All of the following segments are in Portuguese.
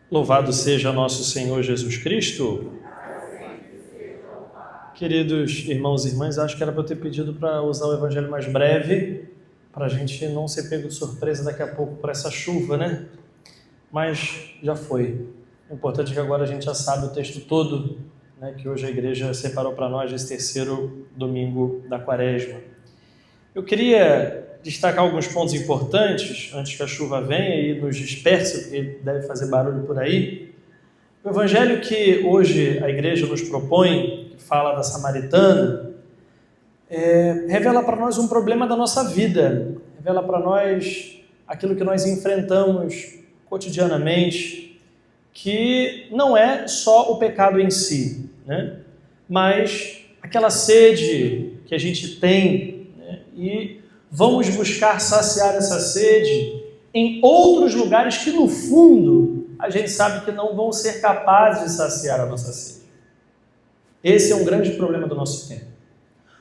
Louvado seja nosso Senhor Jesus Cristo. Queridos irmãos e irmãs, acho que era para eu ter pedido para usar o evangelho mais breve, para a gente não ser pego de surpresa daqui a pouco por essa chuva, né? Mas já foi. O importante é que agora a gente já sabe o texto todo, né, que hoje a igreja separou para nós esse terceiro domingo da Quaresma. Eu queria destacar alguns pontos importantes antes que a chuva venha e nos disperse, porque deve fazer barulho por aí. O evangelho que hoje a igreja nos propõe, que fala da samaritana, revela para nós um problema da nossa vida, revela para nós aquilo que nós enfrentamos cotidianamente, que não é só o pecado em si, né? Mas aquela sede que a gente tem, né? E vamos buscar saciar essa sede em outros lugares que, no fundo, a gente sabe que não vão ser capazes de saciar a nossa sede. Esse é um grande problema do nosso tempo.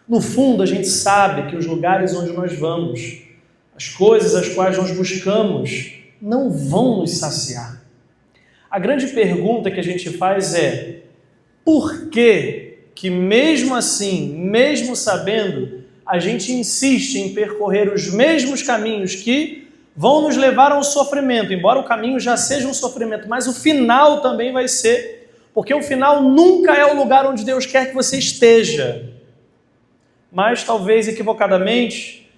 No fundo, a gente sabe que os lugares onde nós vamos, as coisas as quais nós buscamos, não vão nos saciar. A grande pergunta que a gente faz é: por que mesmo assim, mesmo sabendo, a gente insiste em percorrer os mesmos caminhos que vão nos levar ao sofrimento, embora o caminho já seja um sofrimento, mas o final também vai ser, porque o final nunca é o lugar onde Deus quer que você esteja, mas talvez equivocadamente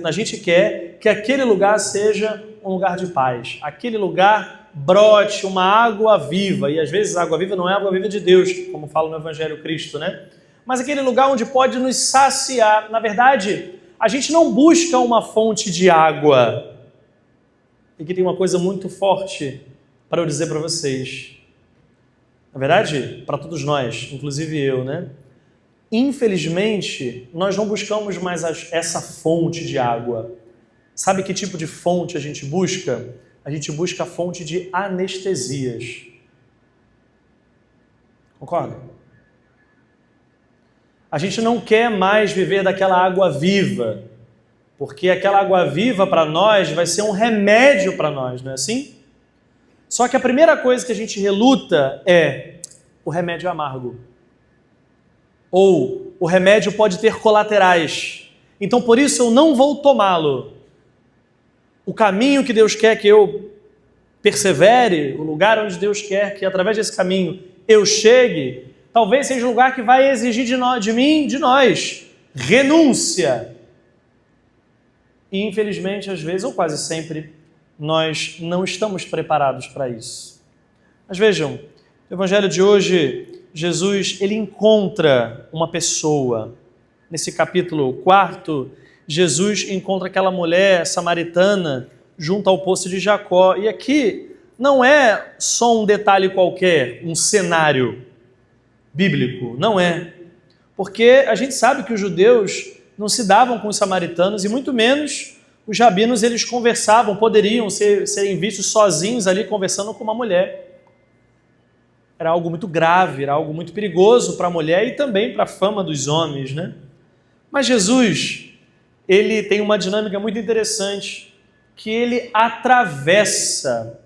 a gente quer que aquele lugar seja um lugar de paz, aquele lugar brote uma água viva, e às vezes a água viva não é a água viva de Deus, como fala no Evangelho Cristo, né? Mas aquele lugar onde pode nos saciar. Na verdade, a gente não busca uma fonte de água. E aqui tem uma coisa muito forte para eu dizer para vocês. Na verdade, para todos nós, inclusive eu, né? Infelizmente, nós não buscamos mais essa fonte de água. Sabe que tipo de fonte a gente busca? A gente busca a fonte de anestesias. Concorda? A gente não quer mais viver daquela água viva, porque aquela água viva para nós vai ser um remédio para nós, não é assim? Só que a primeira coisa que a gente reluta é o remédio amargo. Ou o remédio pode ter colaterais. Então por isso eu não vou tomá-lo. O caminho que Deus quer que eu persevere, o lugar onde Deus quer que através desse caminho eu chegue, talvez seja um lugar que vai exigir de nós, renúncia. E infelizmente, às vezes, ou quase sempre, nós não estamos preparados para isso. Mas vejam, no Evangelho de hoje, Jesus, ele encontra uma pessoa. Nesse capítulo 4, Jesus encontra aquela mulher samaritana junto ao poço de Jacó. E aqui não é só um detalhe qualquer, um cenário bíblico, não é. Porque a gente sabe que os judeus não se davam com os samaritanos e muito menos os rabinos, eles conversavam, poderiam serem vistos sozinhos ali conversando com uma mulher. Era algo muito grave, era algo muito perigoso para a mulher e também para a fama dos homens, né? Mas Jesus, ele tem uma dinâmica muito interessante, que ele atravessa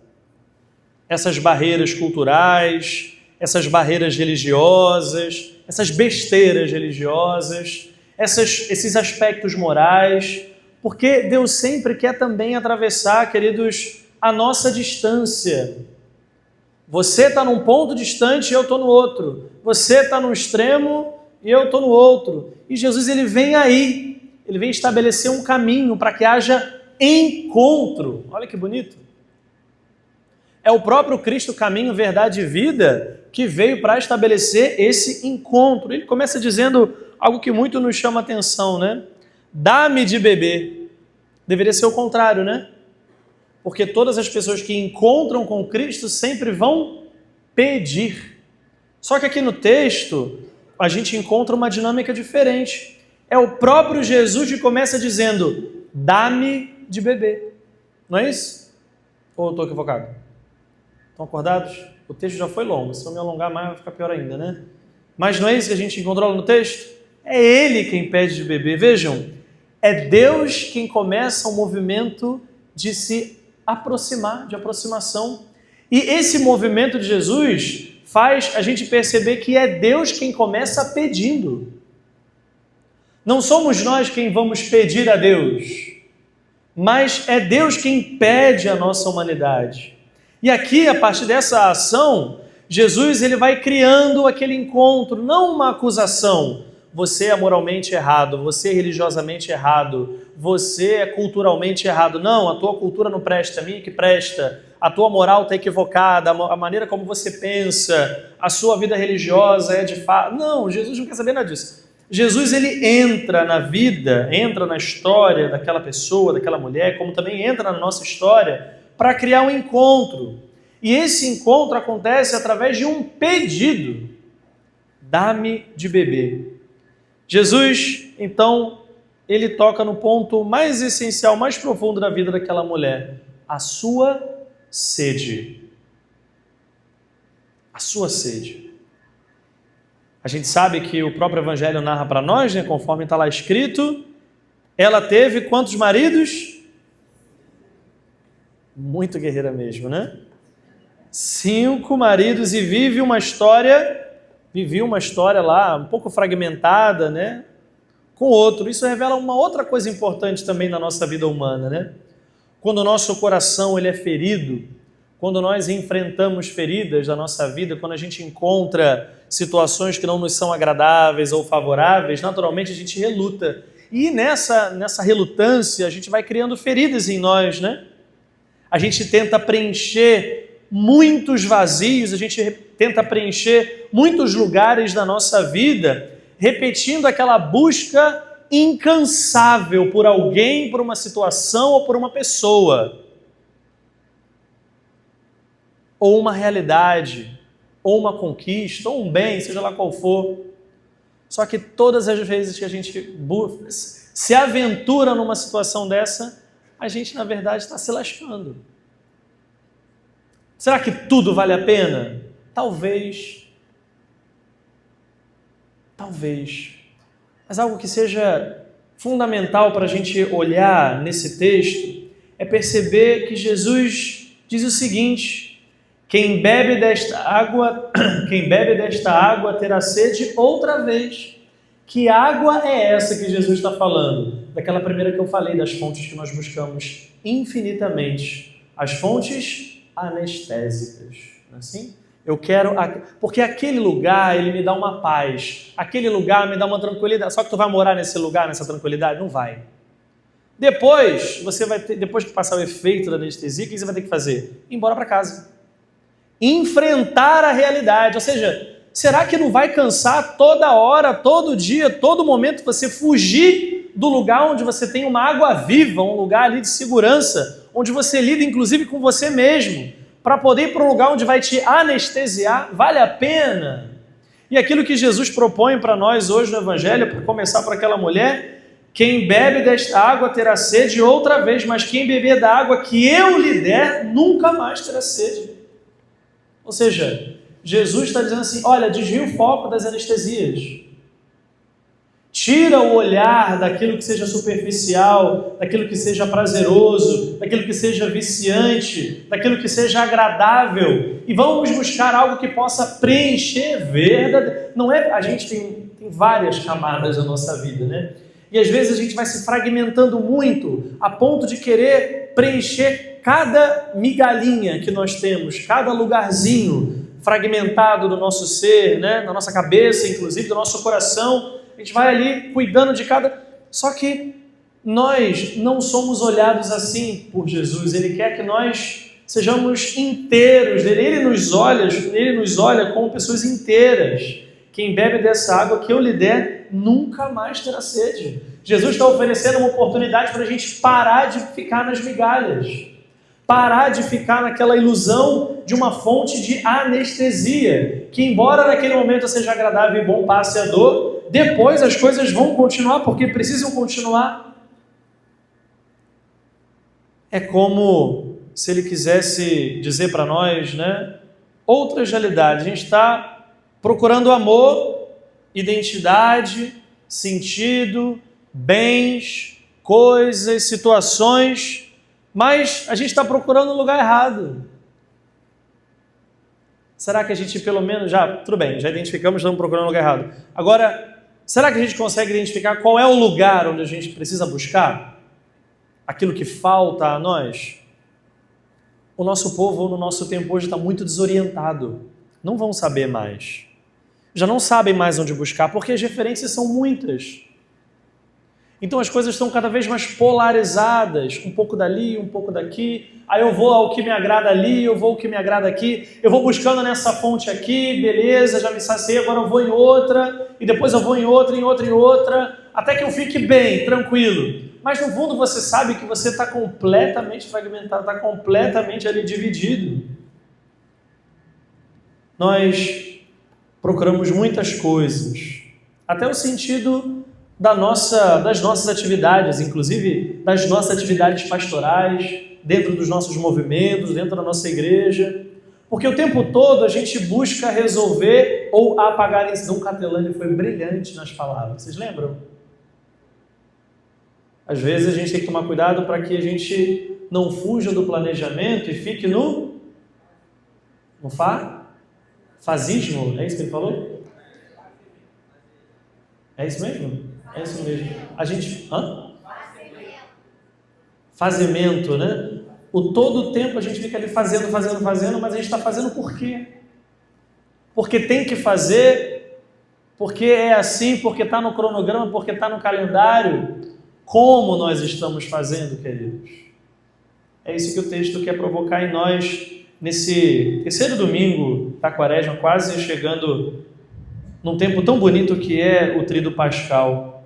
essas barreiras culturais, essas barreiras religiosas, essas besteiras religiosas, esses aspectos morais, porque Deus sempre quer também atravessar, queridos, a nossa distância. Você está num ponto distante e eu estou no outro. Você está no extremo e eu estou no outro. E Jesus, ele vem aí, ele vem estabelecer um caminho para que haja encontro. Olha que bonito. É o próprio Cristo, caminho, verdade e vida, que veio para estabelecer esse encontro. Ele começa dizendo algo que muito nos chama a atenção, né? Dá-me de beber. Deveria ser o contrário, né? Porque todas as pessoas que encontram com Cristo sempre vão pedir. Só que aqui no texto, a gente encontra uma dinâmica diferente. É o próprio Jesus que começa dizendo, dá-me de beber. Não é isso? Ou eu estou equivocado? Estão acordados? O texto já foi longo, se eu me alongar mais vai ficar pior ainda, né? Mas não é isso que a gente encontrou no texto? É Ele quem pede de beber. Vejam, é Deus quem começa o movimento de se aproximar, de aproximação. E esse movimento de Jesus faz a gente perceber que é Deus quem começa pedindo. Não somos nós quem vamos pedir a Deus, mas é Deus quem pede a nossa humanidade. E aqui, a partir dessa ação, Jesus ele vai criando aquele encontro, não uma acusação. Você é moralmente errado, você é religiosamente errado, você é culturalmente errado. Não, a tua cultura não presta, a minha que presta. A tua moral está equivocada, a maneira como você pensa, a sua vida religiosa é de fato... Não, Jesus não quer saber nada disso. Jesus ele entra na vida, entra na história daquela pessoa, daquela mulher, como também entra na nossa história, para criar um encontro. E esse encontro acontece através de um pedido. Dá-me de beber. Jesus, então, ele toca no ponto mais essencial, mais profundo da vida daquela mulher. A sua sede. A sua sede. A gente sabe que o próprio Evangelho narra para nós, né, conforme está lá escrito, ela teve quantos maridos? Muito guerreira mesmo, né? 5 maridos e vivia uma história lá, um pouco fragmentada, né? Com outro. Isso revela uma outra coisa importante também na nossa vida humana, né? Quando o nosso coração ele é ferido, quando nós enfrentamos feridas da nossa vida, quando a gente encontra situações que não nos são agradáveis ou favoráveis, naturalmente a gente reluta. E nessa relutância a gente vai criando feridas em nós, né? A gente tenta preencher muitos vazios, a gente tenta preencher muitos lugares da nossa vida, repetindo aquela busca incansável por alguém, por uma situação ou por uma pessoa. Ou uma realidade, ou uma conquista, ou um bem, seja lá qual for. Só que todas as vezes que a gente se aventura numa situação dessa, a gente, na verdade, está se lascando. Será que tudo vale a pena? Talvez. Talvez. Mas algo que seja fundamental para a gente olhar nesse texto é perceber que Jesus diz o seguinte: quem bebe desta água terá sede outra vez. Que água é essa que Jesus está falando? Daquela primeira que eu falei, das fontes que nós buscamos infinitamente. As fontes anestésicas. Não é assim? Eu quero... Porque aquele lugar, ele me dá uma paz. Aquele lugar me dá uma tranquilidade. Só que tu vai morar nesse lugar, nessa tranquilidade? Não vai. Depois, depois que passar o efeito da anestesia, o que você vai ter que fazer? Ir embora para casa. Enfrentar a realidade, ou seja, será que não vai cansar toda hora, todo dia, todo momento você fugir do lugar onde você tem uma água viva, um lugar ali de segurança, onde você lida inclusive com você mesmo, para poder ir para um lugar onde vai te anestesiar? Vale a pena? E aquilo que Jesus propõe para nós hoje no Evangelho, para começar por aquela mulher: quem bebe desta água terá sede outra vez, mas quem beber da água que eu lhe der, nunca mais terá sede. Ou seja, Jesus está dizendo assim: olha, desvia o foco das anestesias. Tira o olhar daquilo que seja superficial, daquilo que seja prazeroso, daquilo que seja viciante, daquilo que seja agradável, e vamos buscar algo que possa preencher verdade. Não é? A gente tem várias camadas da nossa vida, né? E às vezes a gente vai se fragmentando muito, a ponto de querer preencher cada migalhinha que nós temos, cada lugarzinho fragmentado do nosso ser, né? Na nossa cabeça, inclusive, do nosso coração. A gente vai ali cuidando de cada... Só que nós não somos olhados assim por Jesus. Ele quer que nós sejamos inteiros. Ele nos olha como pessoas inteiras. Quem bebe dessa água que eu lhe der, nunca mais terá sede. Jesus está oferecendo uma oportunidade para a gente parar de ficar nas migalhas. Parar de ficar naquela ilusão de uma fonte de anestesia, que embora naquele momento seja agradável e bom, passe a dor, depois as coisas vão continuar, porque precisam continuar. É como se ele quisesse dizer para nós, né, outras realidades. A gente está procurando amor, identidade, sentido, bens, coisas, situações, mas a gente está procurando o lugar errado. Será que a gente pelo menos tudo bem, já identificamos, estamos procurando o lugar errado. Agora, será que a gente consegue identificar qual é o lugar onde a gente precisa buscar aquilo que falta a nós? O nosso povo, no nosso tempo hoje, está muito desorientado. Não vão saber mais. Já não sabem mais onde buscar, porque as referências são muitas. Então as coisas estão cada vez mais polarizadas, um pouco dali, um pouco daqui. Aí eu vou ao que me agrada ali, eu vou ao que me agrada aqui. Eu vou buscando nessa fonte aqui, beleza, já me saciei, agora eu vou em outra, e depois eu vou em outra, até que eu fique bem, tranquilo. Mas no fundo você sabe que você está completamente fragmentado, está completamente ali dividido. Nós procuramos muitas coisas, até o sentido das nossas atividades, inclusive das nossas atividades pastorais, dentro dos nossos movimentos, dentro da nossa igreja, porque o tempo todo a gente busca resolver ou apagar isso. Dom Catelani foi brilhante nas palavras, vocês lembram? Às vezes a gente tem que tomar cuidado para que a gente não fuja do planejamento e fique no fazismo, é isso que ele falou? É isso mesmo? É isso mesmo. A gente... Fazimento, né? Todo o tempo a gente fica ali fazendo, mas a gente está fazendo por quê? Porque tem que fazer, porque é assim, porque está no cronograma, porque está no calendário. Como nós estamos fazendo, queridos? É isso que o texto quer provocar em nós nesse terceiro domingo da Quaresma, quase chegando num tempo tão bonito que é o Tríduo Pascal.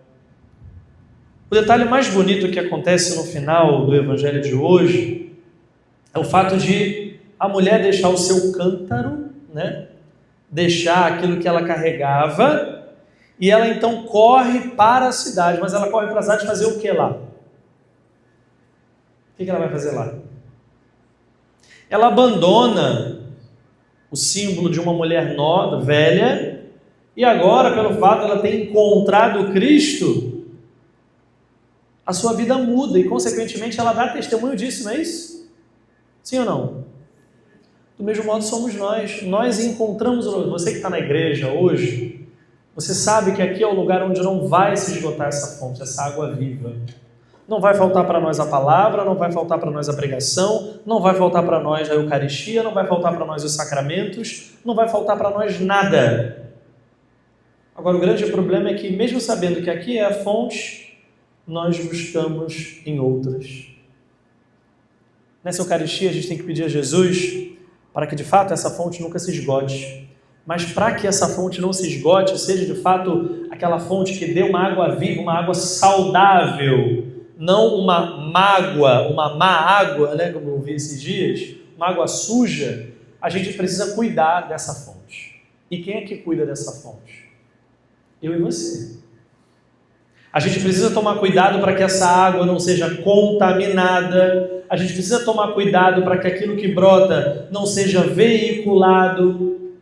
O detalhe mais bonito que acontece no final do Evangelho de hoje é o fato de a mulher deixar o seu cântaro, né? Deixar aquilo que ela carregava, e ela então corre para a cidade. Mas ela corre para a cidade fazer o que lá? O que ela vai fazer lá? Ela abandona o símbolo de uma mulher nova, velha, e agora, pelo fato de ela ter encontrado Cristo, a sua vida muda e, consequentemente, ela dá testemunho disso, não é isso? Sim ou não? Do mesmo modo somos nós. Nós encontramos, você que está na igreja hoje, você sabe que aqui é o lugar onde não vai se esgotar essa fonte, essa água viva. Não vai faltar para nós a palavra, não vai faltar para nós a pregação, não vai faltar para nós a Eucaristia, não vai faltar para nós os sacramentos, não vai faltar para nós nada. Agora, o grande problema é que, mesmo sabendo que aqui é a fonte, nós buscamos em outras. Nessa Eucaristia, a gente tem que pedir a Jesus para que, de fato, essa fonte nunca se esgote. Mas para que essa fonte não se esgote, seja, de fato, aquela fonte que dê uma água viva, uma água saudável, não uma mágoa, uma má água, né, como eu vi esses dias, uma água suja, a gente precisa cuidar dessa fonte. E quem é que cuida dessa fonte? Eu e você. A gente precisa tomar cuidado para que essa água não seja contaminada, a gente precisa tomar cuidado para que aquilo que brota não seja veiculado.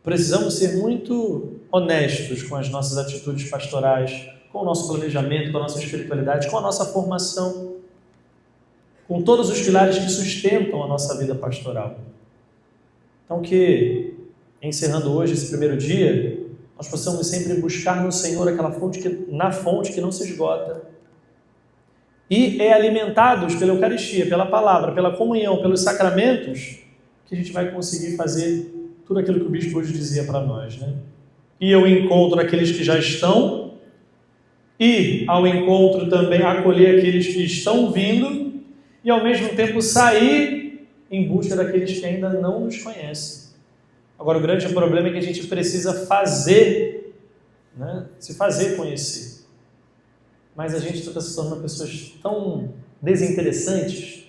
Precisamos ser muito honestos com as nossas atitudes pastorais, com o nosso planejamento, com a nossa espiritualidade, com a nossa formação, com todos os pilares que sustentam a nossa vida pastoral. Então que, encerrando hoje esse primeiro dia, nós possamos sempre buscar no Senhor aquela fonte na fonte que não se esgota. E é alimentados pela Eucaristia, pela palavra, pela comunhão, pelos sacramentos, que a gente vai conseguir fazer tudo aquilo que o bispo hoje dizia para nós, né? E eu encontro aqueles que já estão, e ao encontro também acolher aqueles que estão vindo, e ao mesmo tempo sair em busca daqueles que ainda não nos conhecem. Agora, o grande problema é que a gente precisa fazer, né? Se fazer conhecer. Mas a gente está se tornando pessoas tão desinteressantes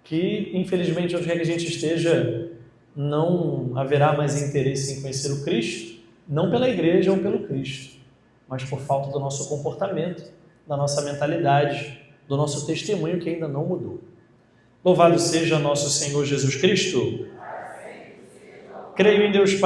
que, infelizmente, onde quer que a gente esteja, não haverá mais interesse em conhecer o Cristo, não pela igreja ou pelo Cristo, mas por falta do nosso comportamento, da nossa mentalidade, do nosso testemunho que ainda não mudou. Louvado seja nosso Senhor Jesus Cristo. Creio em Deus Pai.